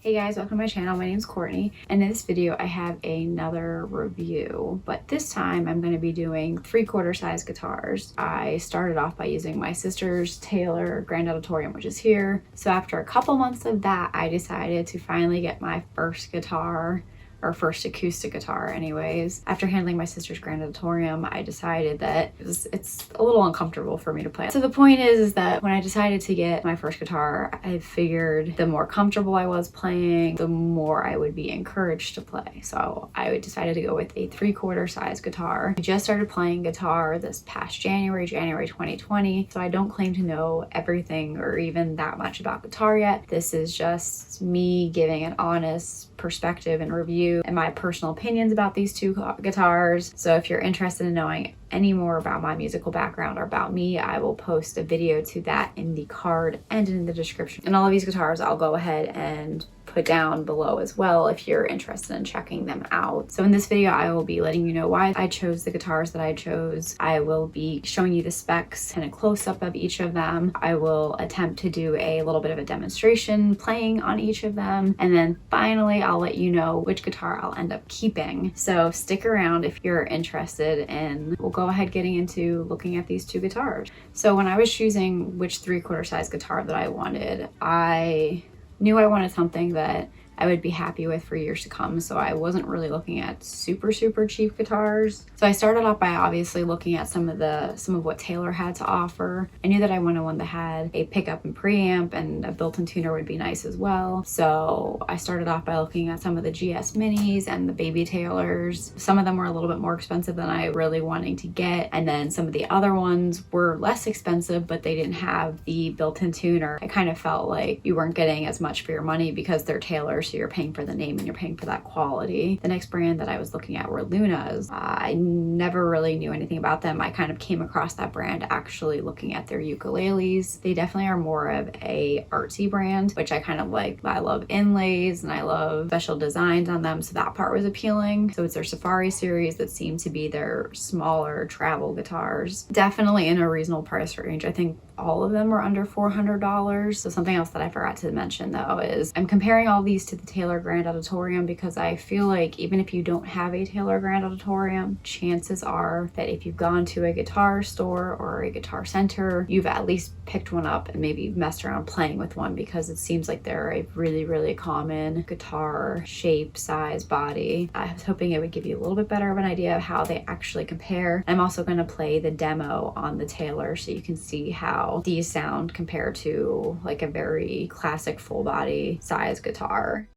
Hey guys, welcome to my channel. My name's Courtney, and in this video I have another review, but this time I'm going to be doing 3/4 size guitars. I started off by using my sister's Taylor Grand Auditorium, which is here. So after a couple months of that, I decided to finally get my first guitar, or first acoustic guitar anyways. After handling my sister's Grand Auditorium, I decided that it's a little uncomfortable for me to play. So the point is that when I decided to get my first guitar, I figured the more comfortable I was playing, the more I would be encouraged to play. So I decided to go with a 3/4 size guitar. I just started playing guitar this past January 2020, so I don't claim to know everything or even that much about guitar yet. This is just me giving an honest perspective and review and my personal opinions about these two guitars. So if you're interested in knowing any more about my musical background or about me, I will post a video to that in the card and in the description. And all of these guitars I'll go ahead and put down below as well if you're interested in checking them out. So in this video I will be letting you know why I chose the guitars that I chose. I will be showing you the specs and a close-up of each of them. I will attempt to do a little bit of a demonstration playing on each of them, and then finally I'll let you know which guitar I'll end up keeping. So stick around if you're interested, and we'll go ahead getting into looking at these two guitars. So when I was choosing which 3/4 size guitar that I wanted, I knew I wanted something that I would be happy with for years to come, so I wasn't really looking at super cheap guitars. So I started off by obviously looking at some of what Taylor had to offer. I knew that I wanted one that had a pickup and preamp, and a built-in tuner would be nice as well. So I started off by looking at some of the GS Minis and the Baby Taylors. Some of them were a little bit more expensive than I really wanting to get, and then some of the other ones were less expensive, but they didn't have the built-in tuner. I kind of felt like you weren't getting as much for your money because they're Taylor, so you're paying for the name and you're paying for that quality. The next brand that I was looking at were Lunas. I never really knew anything about them. I kind of came across that brand actually looking at their ukuleles. They definitely are more of a artsy brand, which I kind of like. I love inlays and I love special designs on them, so that part was appealing. So it's their Safari series that seem to be their smaller travel guitars. Definitely in a reasonable price range. I think all of them were under $400. So something else that I forgot to mention though is I'm comparing all these to the Taylor Grand Auditorium because I feel like even if you don't have a Taylor Grand Auditorium, chances are that if you've gone to a guitar store or a guitar center, you've at least picked one up and maybe messed around playing with one, because it seems like they're a really common guitar shape, size, body. I was hoping it would give you a little bit better of an idea of how they actually compare. I'm also going to play the demo on the Taylor so you can see how these sound compared to like a very classic full body size guitar.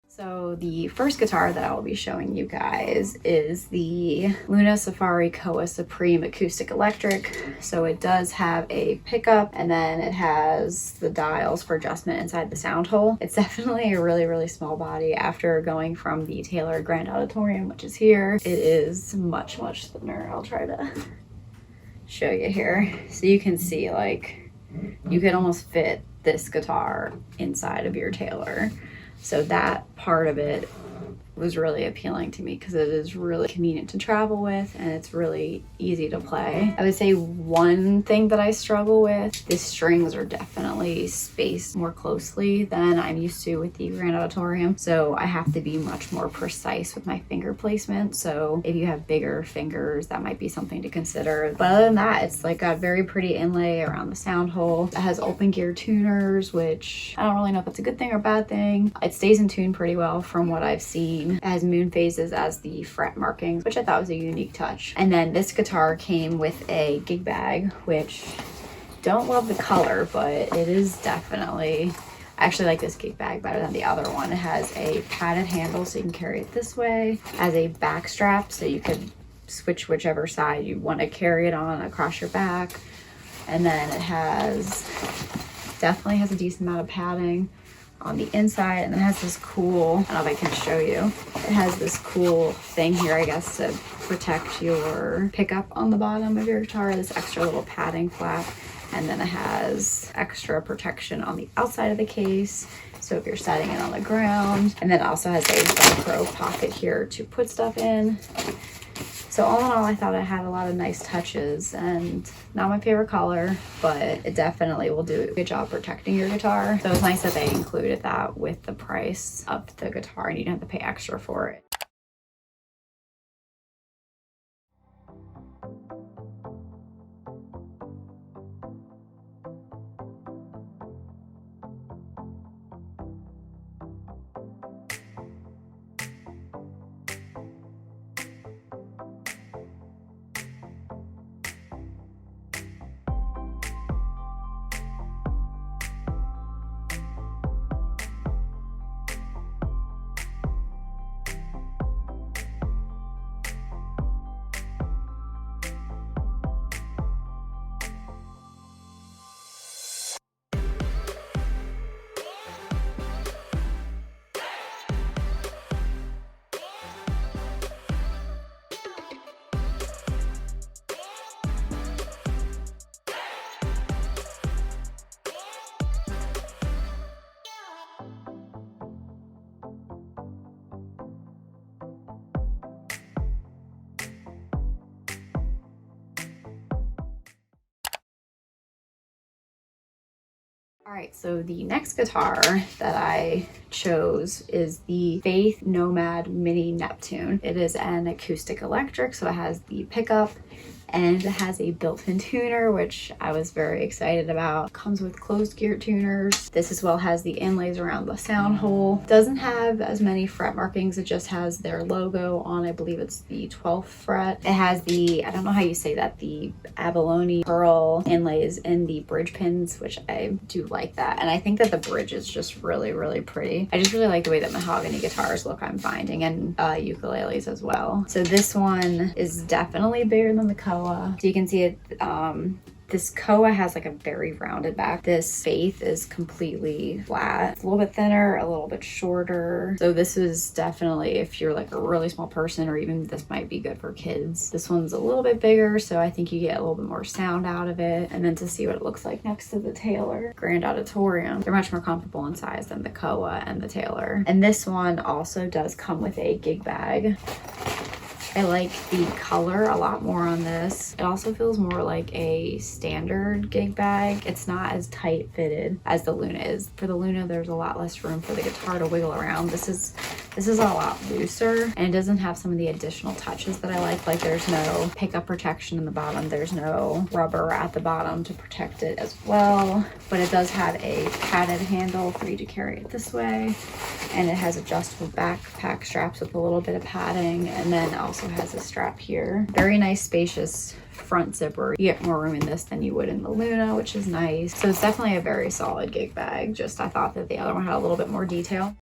So the first guitar that I will be showing you guys is the Luna Safari Koa Supreme Acoustic-Electric. So it does have a pickup, and then it has the dials for adjustment inside the sound hole. It's definitely a really small body. After going from the Taylor Grand Auditorium, which is here, it is much thinner. I'll try to show you here. So you can see, like, you could almost fit this guitar inside of your Taylor. So that part of it was really appealing to me because it is really convenient to travel with and it's really easy to play. I would say one thing that I struggle with, the strings are definitely spaced more closely than I'm used to with the Grand Auditorium. So I have to be much more precise with my finger placement. So if you have bigger fingers, that might be something to consider. But other than that, it's like a very pretty inlay around the sound hole. It has open gear tuners, which I don't really know if that's a good thing or bad thing. It stays in tune pretty well from what I've seen. It has moon phases as the fret markings, which I thought was a unique touch. And then this guitar came with a gig bag, which don't love the color, but it is definitely, I actually like this gig bag better than the other one. It has a padded handle so you can carry it this way. It has a back strap so you could switch whichever side you want to carry it on across your back. And then it definitely has a decent amount of padding on the inside, and then it has this cool, I don't know if I can show you, it has this cool thing here, I guess, to protect your pickup on the bottom of your guitar, this extra little padding flap, and then it has extra protection on the outside of the case, so if you're setting it on the ground. And then it also has a Velcro pocket here to put stuff in. So all in all, I thought it had a lot of nice touches, and not my favorite color, but it definitely will do a good job protecting your guitar. So it was nice that they included that with the price of the guitar and you didn't have to pay extra for it. All right, so the next guitar that I chose is the Faith Nomad Mini-Neptune. It is an acoustic-electric, so it has the pickup and it has a built-in tuner, which I was very excited about. It comes with closed gear tuners. This as well has the inlays around the sound hole. Doesn't have as many fret markings. It just has their logo on, I believe it's the 12th fret. It has the, I don't know how you say that, the abalone pearl inlays in the bridge pins, which I do like that. And I think that the bridge is just really, really pretty. I just really like the way that mahogany guitars look, I'm finding, and ukuleles as well. So this one is definitely bigger than the Koa. So you can see it, this Koa has like a very rounded back. This Faith is completely flat. It's a little bit thinner, a little bit shorter. So this is definitely, if you're like a really small person, or even this might be good for kids. This one's a little bit bigger, so I think you get a little bit more sound out of it. And then to see what it looks like next to the Taylor Grand Auditorium, they're much more comparable in size than the Koa and the Taylor. And this one also does come with a gig bag. I like the color a lot more on this. It also feels more like a standard gig bag. It's not as tight fitted as the Luna is. For the Luna, there's a lot less room for the guitar to wiggle around. This is a lot looser, and it doesn't have some of the additional touches that I like. Like there's no pickup protection in the bottom. There's no rubber at the bottom to protect it as well. But it does have a padded handle for you to carry it this way. And it has adjustable backpack straps with a little bit of padding, and then also has a strap here. Very nice, spacious front zipper. You get more room in this than you would in the Luna, which is nice. So it's definitely a very solid gig bag. Just I thought that the other one had a little bit more detail.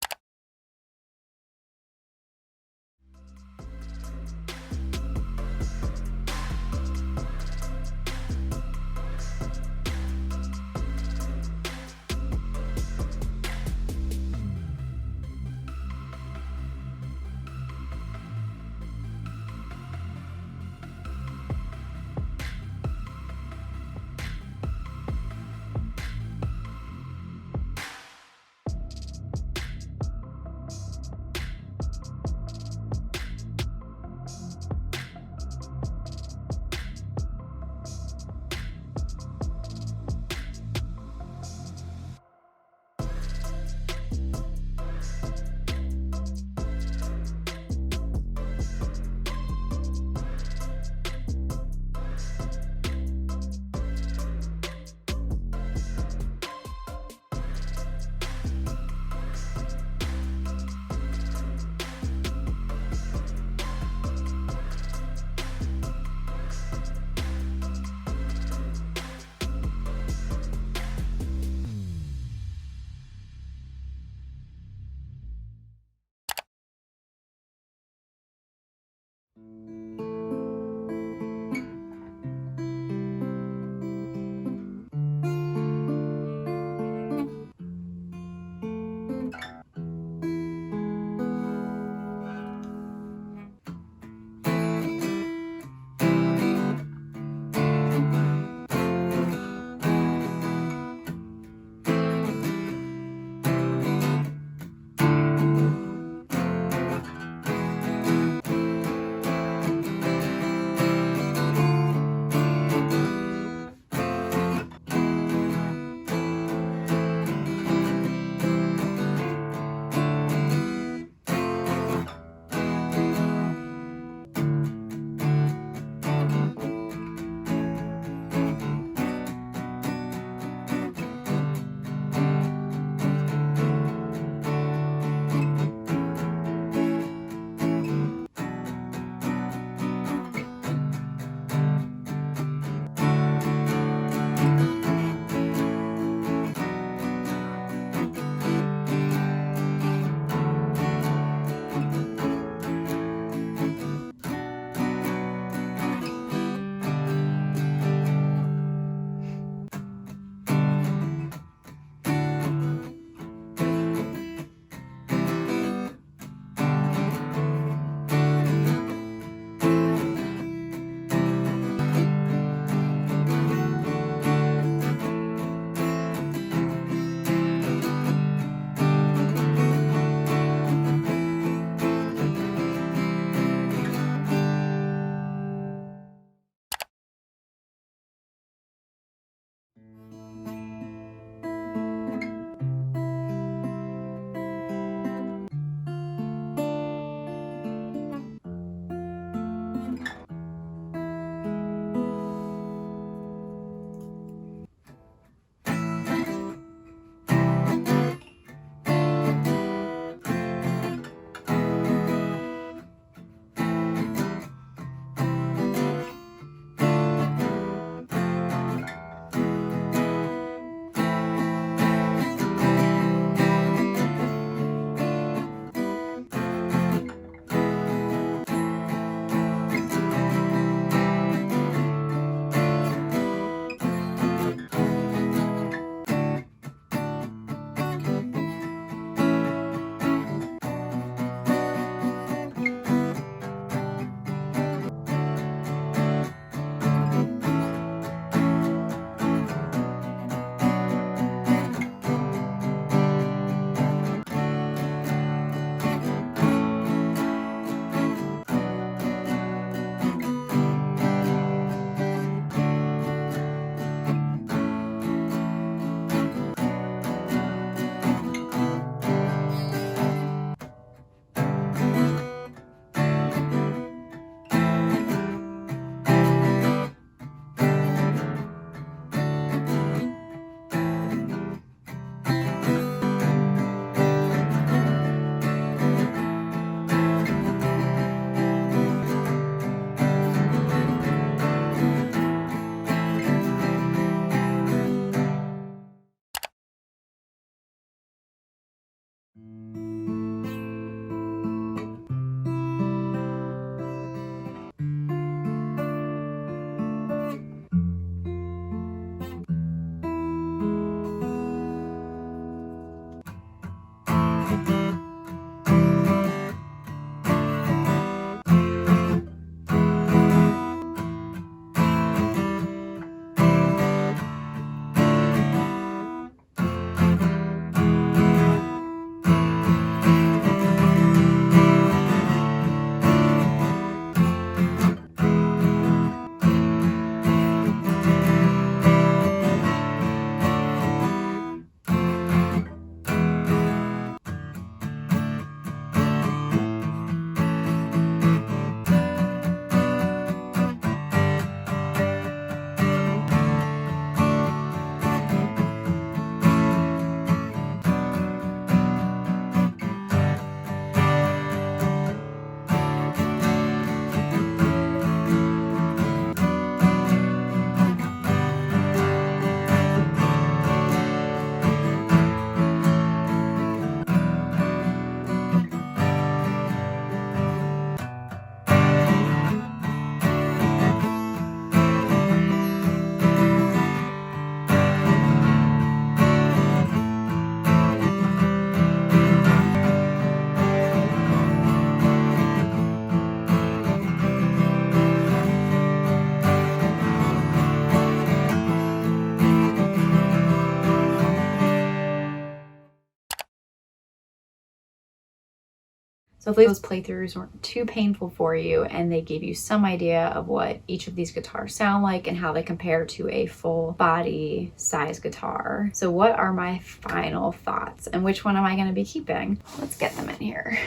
So hopefully those playthroughs weren't too painful for you and they gave you some idea of what each of these guitars sound like and how they compare to a full body size guitar. So what are my final thoughts and which one am I going to be keeping? Let's get them in here.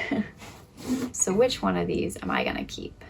So which one of these am I going to keep?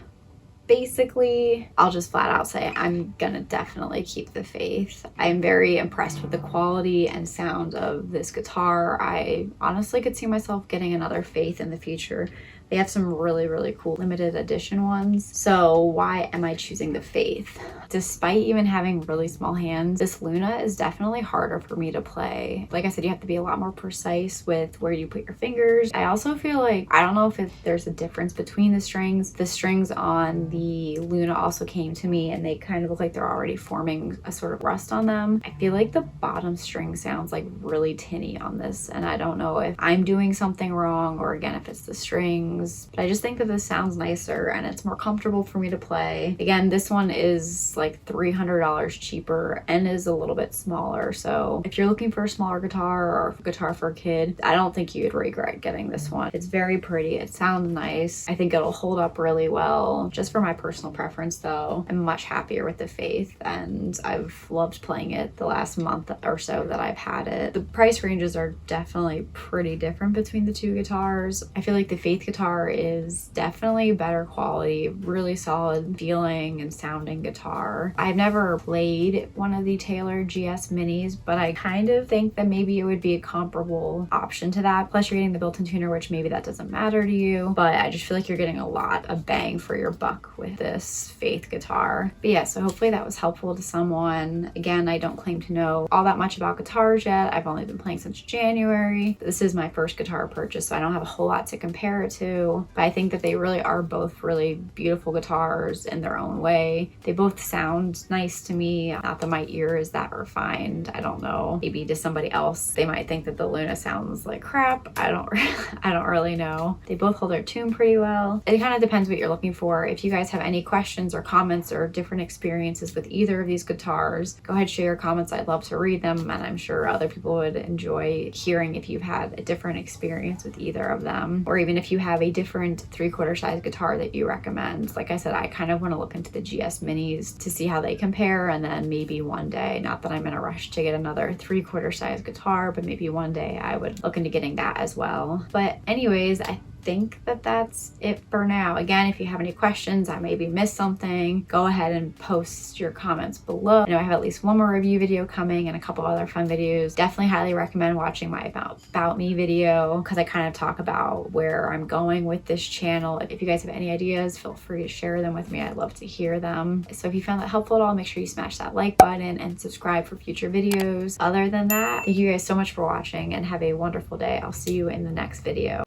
Basically, I'll just flat out say I'm gonna definitely keep the Faith. I'm very impressed with the quality and sound of this guitar. I honestly could see myself getting another Faith in the future. They have some really, really cool limited edition ones. So why am I choosing the Faith? Despite even having really small hands, this Luna is definitely harder for me to play. Like I said, you have to be a lot more precise with where you put your fingers. I also feel like, I don't know if there's a difference between the strings. The strings on the Luna also came to me and they kind of look like they're already forming a sort of rust on them. I feel like the bottom string sounds like really tinny on this, and I don't know if I'm doing something wrong or again if it's the strings, but I just think that this sounds nicer and it's more comfortable for me to play. Again, this one is like $300 cheaper and is a little bit smaller, so if you're looking for a smaller guitar or a guitar for a kid, I don't think you'd regret getting this one. It's very pretty, it sounds nice. I think it'll hold up really well. Just for my personal preference though, I'm much happier with the Faith and I've loved playing it the last month or so that I've had it. The price ranges are definitely pretty different between the two guitars. I feel like the Faith guitar is definitely better quality, really solid feeling and sounding guitar. I've never played one of the Taylor GS Minis, but I kind of think that maybe it would be a comparable option to that. Plus you're getting the built-in tuner, which maybe that doesn't matter to you, but I just feel like you're getting a lot of bang for your buck with this Faith guitar. But yeah, so hopefully that was helpful to someone. Again, I don't claim to know all that much about guitars yet. I've only been playing since January. This is my first guitar purchase, so I don't have a whole lot to compare it to, but I think that they really are both really beautiful guitars in their own way. They both sound nice to me. Not that my ear is that refined. I don't know. Maybe to somebody else, they might think that the Luna sounds like crap. I don't really know. They both hold their tune pretty well. It kind of depends what you're looking for. If you guys have any questions or comments or different experiences with either of these guitars, go ahead, share your comments. I'd love to read them, and I'm sure other people would enjoy hearing if you've had a different experience with either of them, or even if you have a different 3/4 size guitar that you recommend. Like I said, I kind of want to look into the GS Minis to see how they compare, and then maybe one day, not that I'm in a rush to get another 3/4 size guitar, but maybe one day I would look into getting that as well. But anyways, I think that that's it for now. Again, if you have any questions, I maybe missed something, go ahead and post your comments below. I know I have at least one more review video coming and a couple other fun videos. Definitely highly recommend watching my about me video, because I kind of talk about where I'm going with this channel. If you guys have any ideas, feel free to share them with me. I'd love to hear them. So if you found that helpful at all, make sure you smash that like button and subscribe for future videos. Other than that, thank you guys so much for watching and have a wonderful day. I'll see you in the next video.